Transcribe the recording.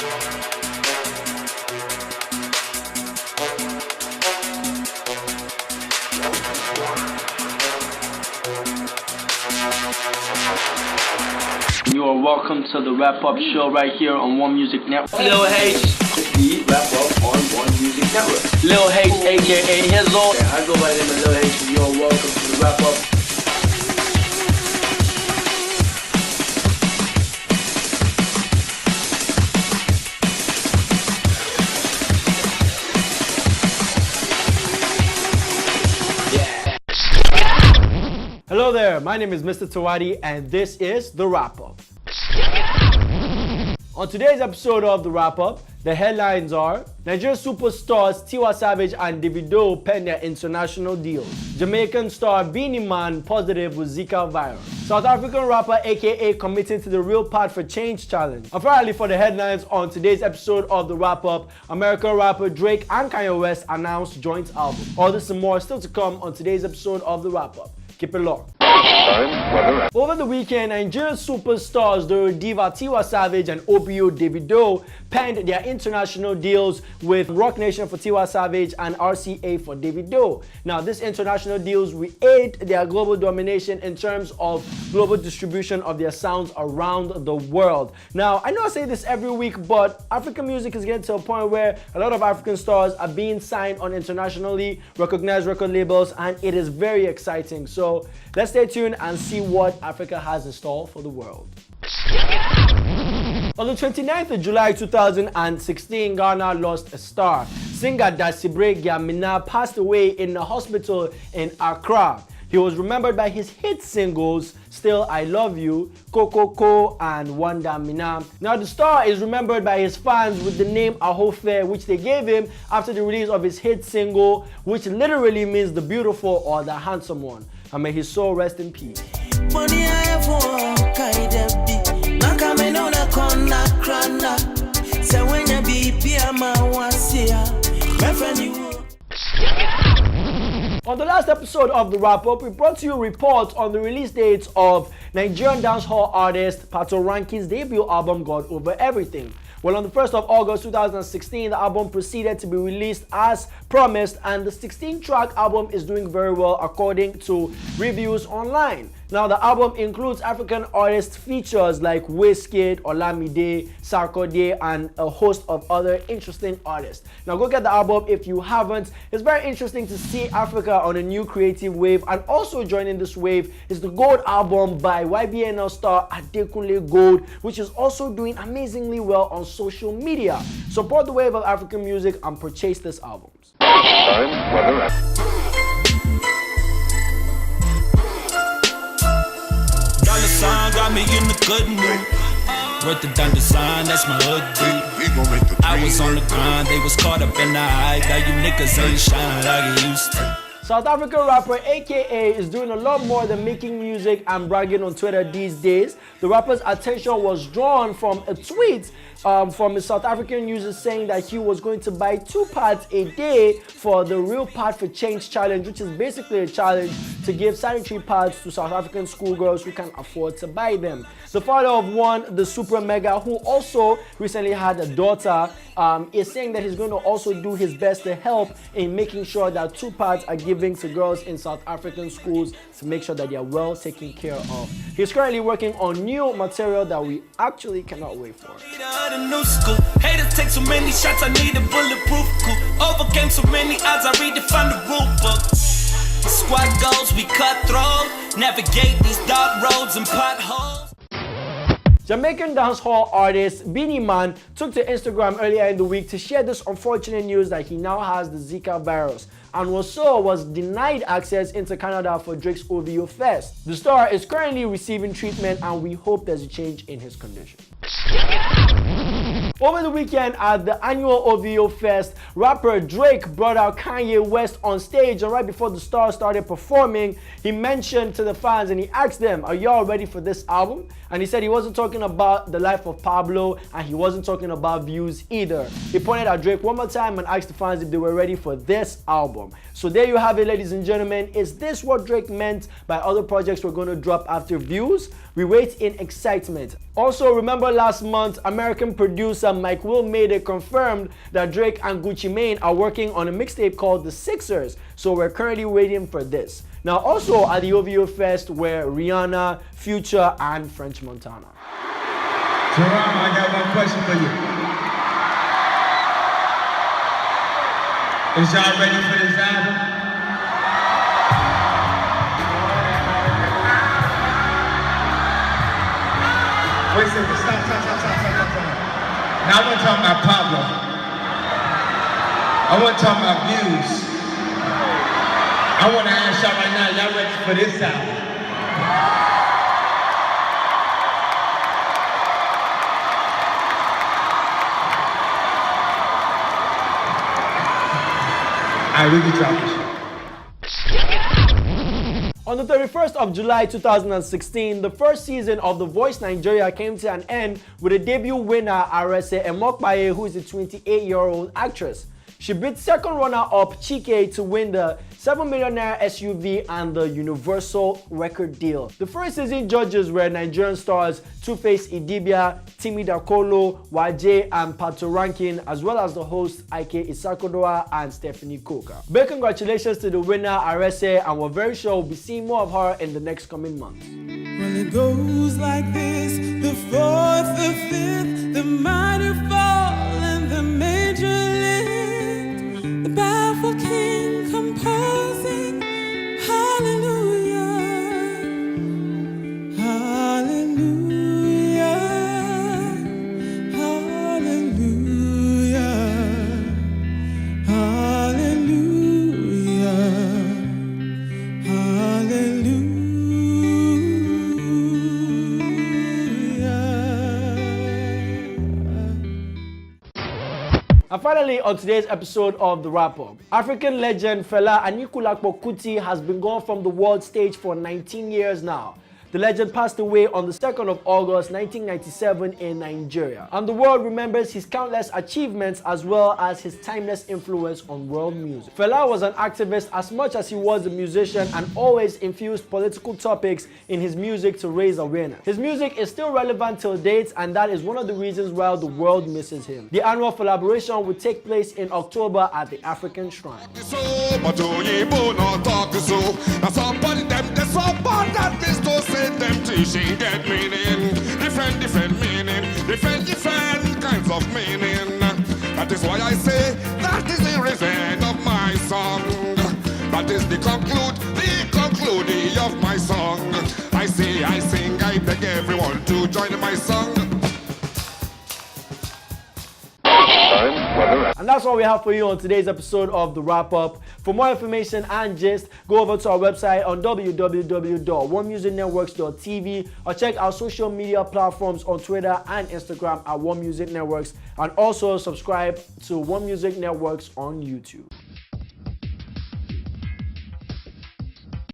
You are welcome to the Wrap Up Show right here on One Music Network. Lil H, the Wrap Up on One Music Network. Lil H, aka Hizzle. And I go by the name of Lil H, and you're welcome to the Wrap Up. Hello there, my name is Mr. Tawadi and this is The Wrap Up. On today's episode of The Wrap Up, the headlines are: Nigerian superstars Tiwa Savage and Davido pen their international deals. Jamaican star Beenie Man positive with Zika virus. South African rapper aka committing to the Real Path for Change challenge. And finally, for the headlines on today's episode of The Wrap Up, American rapper Drake and Kanye West announced joint album. All this and more still to come on today's episode of The Wrap Up. Keep it locked. Over the weekend, Nigerian superstars the diva Tiwa Savage and OBO Davido penned their international deals with Roc Nation for Tiwa Savage and RCA for Davido. Now, these international deals will aid their global domination in terms of global distribution of their sounds around the world. Now, I know I say this every week, but African music is getting to a point where a lot of African stars are being signed on internationally recognized record labels, and it is very exciting. So let's stay tuned and see what Africa has in store for the world. On the 29th of July 2016, Ghana lost a star. Singer Dasibre Gyamina passed away in a hospital in Accra. He was remembered by his hit singles Still I Love You, Kokoko, and Wanda Mina. Now, the star is remembered by his fans with the name Ahofe, which they gave him after the release of his hit single, which literally means the beautiful or the handsome one. And may his soul rest in peace. On the last episode of The Wrap Up, we brought you reports on the release dates of Nigerian dancehall artist Patoranki's debut album God Over Everything. Well, on the 1st of August 2016, the album proceeded to be released as promised, and the 16-track album is doing very well according to reviews online. Now, the album includes African artist features like Wizkid, Olamide, Sarkodie, and a host of other interesting artists. Now, go get the album if you haven't. It's very interesting to see Africa on a new creative wave, and also joining this wave is the Gold album by YBNL star Adekunle Gold, which is also doing amazingly well on social media. Support the wave of African music and purchase these albums. Got me in the good mood. Worth the done design, that's my hood dude. I was on the grind, they was caught up in the hype. Now you niggas ain't shine like it used to. South African rapper AKA is doing a lot more than making music and bragging on Twitter these days. The rapper's attention was drawn from a tweet from a South African user saying that he was going to buy 2 pads a day for the Real Path for Change challenge, which is basically a challenge to give sanitary pads to South African schoolgirls who can afford to buy them. The father of one, the Super Mega, who also recently had a daughter, is saying that he's going to also do his best to help in making sure that 2 pads are given to girls in South African schools to make sure that they are well taken care of. He's currently working on new material that we actually cannot wait for. Haters take so many shots, I need a bulletproof coup. Overcame so many odds, I redefined the rule book. Squad goals, we cutthroat. Navigate these dark roads and potholes. Jamaican dancehall artist Beenie Man took to Instagram earlier in the week to share this unfortunate news that he now has the Zika virus, and was denied access into Canada for Drake's OVO Fest. The star is currently receiving treatment, and we hope there's a change in his condition. Over the weekend at the annual OVO Fest, rapper Drake brought out Kanye West on stage, and right before the star started performing, he mentioned to the fans and he asked them, "Are y'all ready for this album?" And he said he wasn't talking about the life of Pablo, and he wasn't talking about views either. He pointed at Drake one more time and asked the fans if they were ready for this album. So there you have it, ladies and gentlemen. Is this what Drake meant by other projects we're going to drop after views? We wait in excitement. Also, remember last month, American producer Mike Will made it confirmed that Drake and Gucci Mane are working on a mixtape called The Sixers, so we're currently waiting for this. Now, also at the OVO Fest were Rihanna, Future, and French Montana. Jerome, I got one question for you. Is y'all ready for this album? Wait a second, stop. Now I want to talk about Pablo. I want to talk about Muse. I want to ask y'all right now, y'all ready for this album? All right, we can drop this. On the 31st of July 2016, the first season of The Voice Nigeria came to an end with a debut winner, Arese Emokpaye, who is a 28-year-old actress. She beat second runner-up Chike to win the 7 million naira SUV and the Universal record deal. The first season judges were Nigerian stars Two-Face Idibia, Timi Dakolo, Waje, and Pato Rankin, as well as the hosts Ike Isakodoa and Stephanie Coker. Big congratulations to the winner, Arese, and we're very sure we'll be seeing more of her in the next coming months. Well, it goes like this: the fourth, the fifth, the minor fall, and the major lift. The baffled king composing, hallelujah, hallelujah, hallelujah, hallelujah, hallelujah. And finally, on today's episode of The Wrap-Up, African legend Fela Anikulapo Kuti has been gone from the world stage for 19 years now. The legend passed away on the 2nd of August 1997 in Nigeria. And the world remembers his countless achievements as well as his timeless influence on world music. Fela was an activist as much as he was a musician and always infused political topics in his music to raise awareness. His music is still relevant till date, and that is one of the reasons why the world misses him. The annual collaboration will take place in October at the African Shrine. Them teaching get meaning, different meaning, different kinds of meaning. That is why I say that is the reason of my song. That is the concluding of my song. I say, I sing, I beg everyone to join my song. And that's all we have for you on today's episode of The Wrap-Up. For more information and gist, go over to our website on www.onemusicnetworks.tv or check our social media platforms on Twitter and Instagram at One Music Networks, and also subscribe to One Music Networks on YouTube.